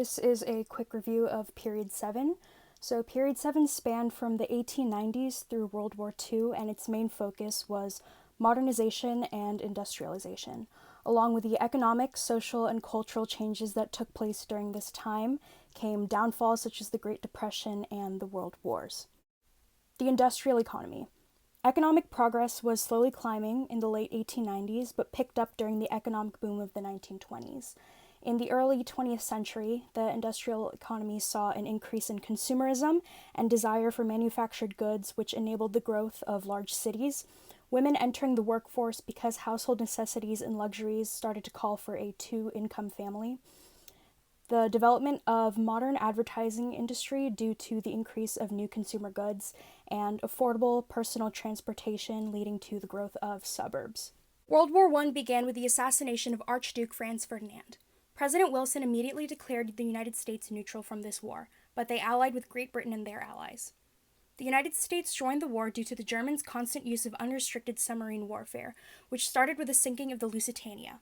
This is a quick review of Period 7. So, Period 7 spanned from the 1890s through World War II, and its main focus was modernization and industrialization. Along with the economic, social, and cultural changes that took place during this time, came downfalls such as the Great Depression and the World Wars. The industrial economy. Economic progress was slowly climbing in the late 1890s, but picked up during the economic boom of the 1920s. In the early 20th century, the industrial economy saw an increase in consumerism and desire for manufactured goods, which enabled the growth of large cities. Women entering the workforce because household necessities and luxuries started to call for a two-income family. The development of modern advertising industry due to the increase of new consumer goods and affordable personal transportation leading to the growth of suburbs. World War I began with the assassination of Archduke Franz Ferdinand. President Wilson immediately declared the United States neutral from this war, but they allied with Great Britain and their allies. The United States joined the war due to the Germans' constant use of unrestricted submarine warfare, which started with the sinking of the Lusitania.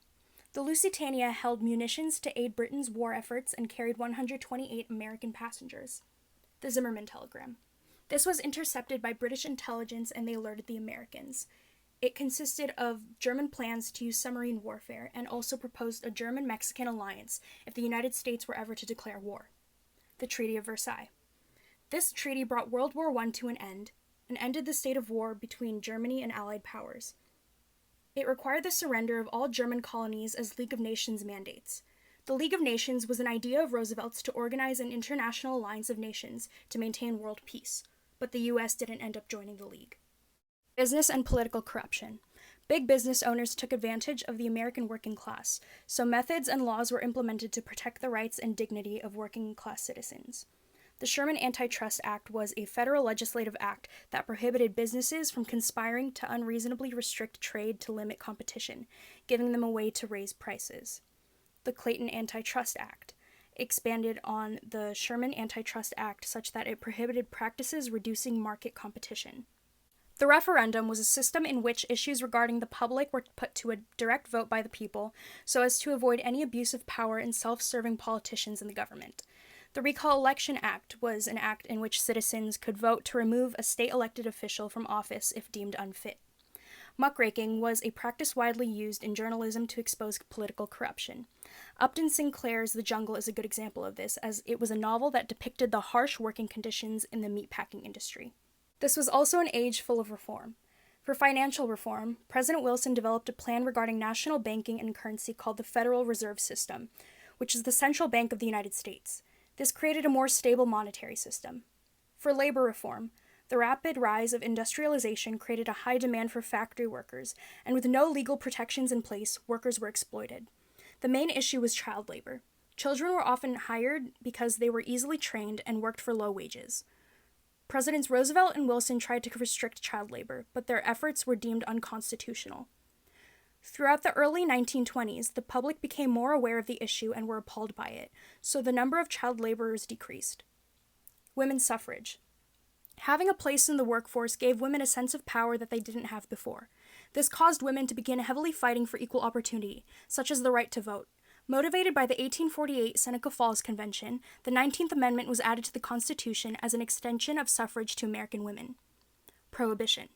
The Lusitania held munitions to aid Britain's war efforts and carried 128 American passengers. The Zimmermann telegram. This was intercepted by British intelligence and they alerted the Americans. It consisted of German plans to use submarine warfare and also proposed a German-Mexican alliance if the United States were ever to declare war. The Treaty of Versailles. This treaty brought World War I to an end and ended the state of war between Germany and Allied powers. It required the surrender of all German colonies as League of Nations mandates. The League of Nations was an idea of Roosevelt's to organize an international alliance of nations to maintain world peace, but the U.S. didn't end up joining the League. Business and political corruption. Big business owners took advantage of the American working class, so methods and laws were implemented to protect the rights and dignity of working class citizens. The Sherman Antitrust Act was a federal legislative act that prohibited businesses from conspiring to unreasonably restrict trade to limit competition, giving them a way to raise prices. The Clayton Antitrust Act expanded on the Sherman Antitrust Act such that it prohibited practices reducing market competition. The referendum was a system in which issues regarding the public were put to a direct vote by the people so as to avoid any abuse of power and self-serving politicians in the government. The Recall Election Act was an act in which citizens could vote to remove a state-elected official from office if deemed unfit. Muckraking was a practice widely used in journalism to expose political corruption. Upton Sinclair's The Jungle is a good example of this, as it was a novel that depicted the harsh working conditions in the meatpacking industry. This was also an age full of reform. For financial reform, President Wilson developed a plan regarding national banking and currency called the Federal Reserve System, which is the central bank of the United States. This created a more stable monetary system. For labor reform, the rapid rise of industrialization created a high demand for factory workers, and with no legal protections in place, workers were exploited. The main issue was child labor. Children were often hired because they were easily trained and worked for low wages. Presidents Roosevelt and Wilson tried to restrict child labor, but their efforts were deemed unconstitutional. Throughout the early 1920s, the public became more aware of the issue and were appalled by it, so the number of child laborers decreased. Women's suffrage. Having a place in the workforce gave women a sense of power that they didn't have before. This caused women to begin heavily fighting for equal opportunity, such as the right to vote. Motivated by the 1848 Seneca Falls Convention, the 19th Amendment was added to the Constitution as an extension of suffrage to American women. Prohibition.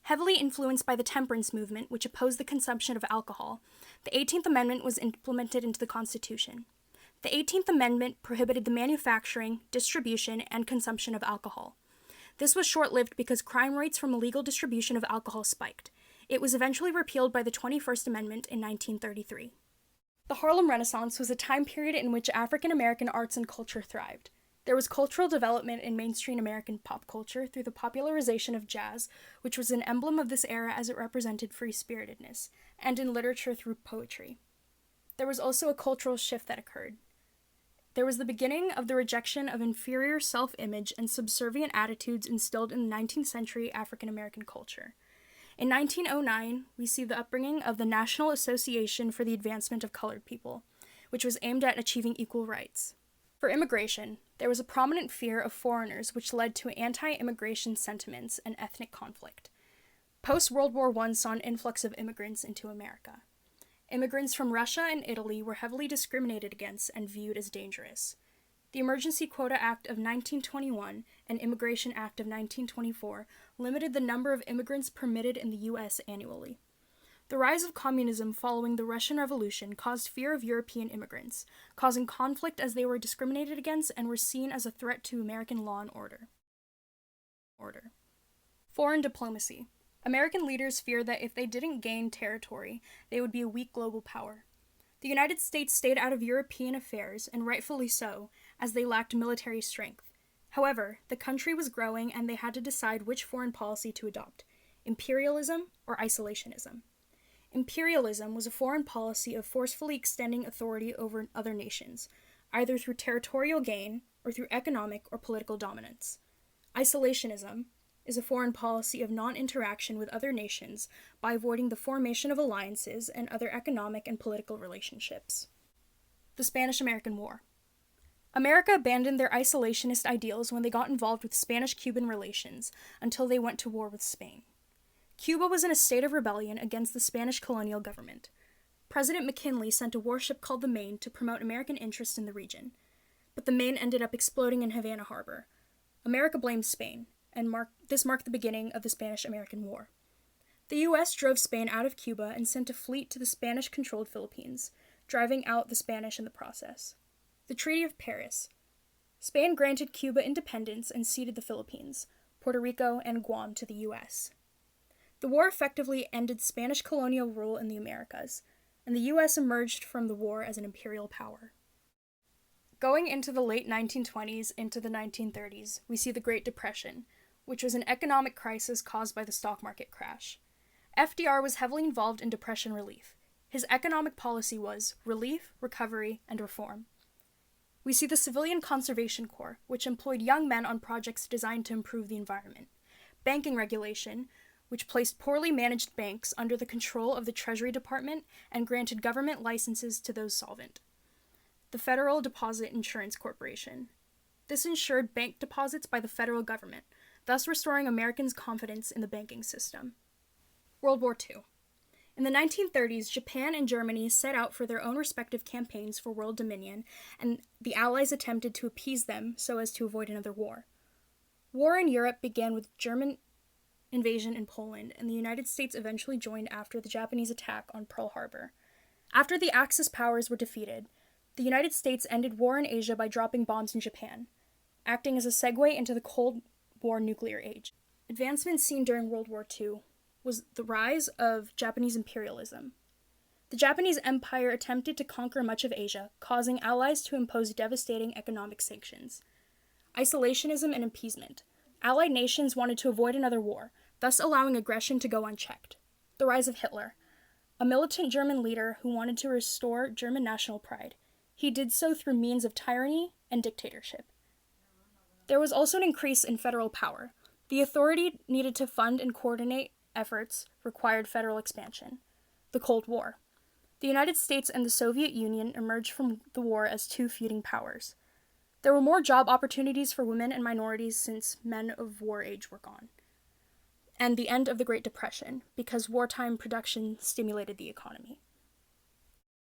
Heavily influenced by the temperance movement, which opposed the consumption of alcohol, the 18th Amendment was implemented into the Constitution. The 18th Amendment prohibited the manufacturing, distribution, and consumption of alcohol. This was short-lived because crime rates from illegal distribution of alcohol spiked. It was eventually repealed by the 21st Amendment in 1933. The Harlem Renaissance was a time period in which African American arts and culture thrived. There was cultural development in mainstream American pop culture through the popularization of jazz, which was an emblem of this era as it represented free-spiritedness, and in literature through poetry. There was also a cultural shift that occurred. There was the beginning of the rejection of inferior self-image and subservient attitudes instilled in the 19th century African American culture. In 1909, we see the upbringing of the National Association for the Advancement of Colored People, which was aimed at achieving equal rights. For immigration, there was a prominent fear of foreigners which led to anti-immigration sentiments and ethnic conflict. Post-World War I saw an influx of immigrants into America. Immigrants from Russia and Italy were heavily discriminated against and viewed as dangerous. The Emergency Quota Act of 1921 and Immigration Act of 1924 limited the number of immigrants permitted in the U.S. annually. The rise of communism following the Russian Revolution caused fear of European immigrants, causing conflict as they were discriminated against and were seen as a threat to American law and order. Foreign diplomacy. American leaders feared that if they didn't gain territory, they would be a weak global power. The United States stayed out of European affairs, and rightfully so, as they lacked military strength. However, the country was growing and they had to decide which foreign policy to adopt: imperialism or isolationism. Imperialism was a foreign policy of forcefully extending authority over other nations, either through territorial gain or through economic or political dominance. Isolationism is a foreign policy of non-interaction with other nations by avoiding the formation of alliances and other economic and political relationships. The Spanish-American War. America abandoned their isolationist ideals when they got involved with Spanish-Cuban relations until they went to war with Spain. Cuba was in a state of rebellion against the Spanish colonial government. President McKinley sent a warship called the Maine to promote American interest in the region, but the Maine ended up exploding in Havana Harbor. America blamed Spain, and this marked the beginning of the Spanish-American War. The U.S. drove Spain out of Cuba and sent a fleet to the Spanish-controlled Philippines, driving out the Spanish in the process. The Treaty of Paris. Spain granted Cuba independence and ceded the Philippines, Puerto Rico, and Guam to the U.S. The war effectively ended Spanish colonial rule in the Americas, and the U.S. emerged from the war as an imperial power. Going into the late 1920s into the 1930s, we see the Great Depression, which was an economic crisis caused by the stock market crash. FDR was heavily involved in depression relief. His economic policy was relief, recovery, and reform. We see the Civilian Conservation Corps, which employed young men on projects designed to improve the environment. Banking regulation, which placed poorly managed banks under the control of the Treasury Department and granted government licenses to those solvent. The Federal Deposit Insurance Corporation. This insured bank deposits by the federal government, thus restoring Americans' confidence in the banking system. World War II. In the 1930s, Japan and Germany set out for their own respective campaigns for world dominion, and the Allies attempted to appease them so as to avoid another war. War in Europe began with German invasion in Poland, and the United States eventually joined after the Japanese attack on Pearl Harbor. After the Axis powers were defeated, the United States ended war in Asia by dropping bombs in Japan, acting as a segue into the Cold War nuclear age. Advancements seen during World War II was the rise of Japanese imperialism. The Japanese Empire attempted to conquer much of Asia, causing allies to impose devastating economic sanctions. Isolationism and appeasement. Allied nations wanted to avoid another war, thus allowing aggression to go unchecked. The rise of Hitler, a militant German leader who wanted to restore German national pride. He did so through means of tyranny and dictatorship. There was also an increase in federal power. The authority needed to fund and coordinate efforts required federal expansion. The Cold War. The United States and the Soviet Union emerged from the war as two feuding powers. There were more job opportunities for women and minorities since men of war age were gone. And the end of the Great Depression, because wartime production stimulated the economy.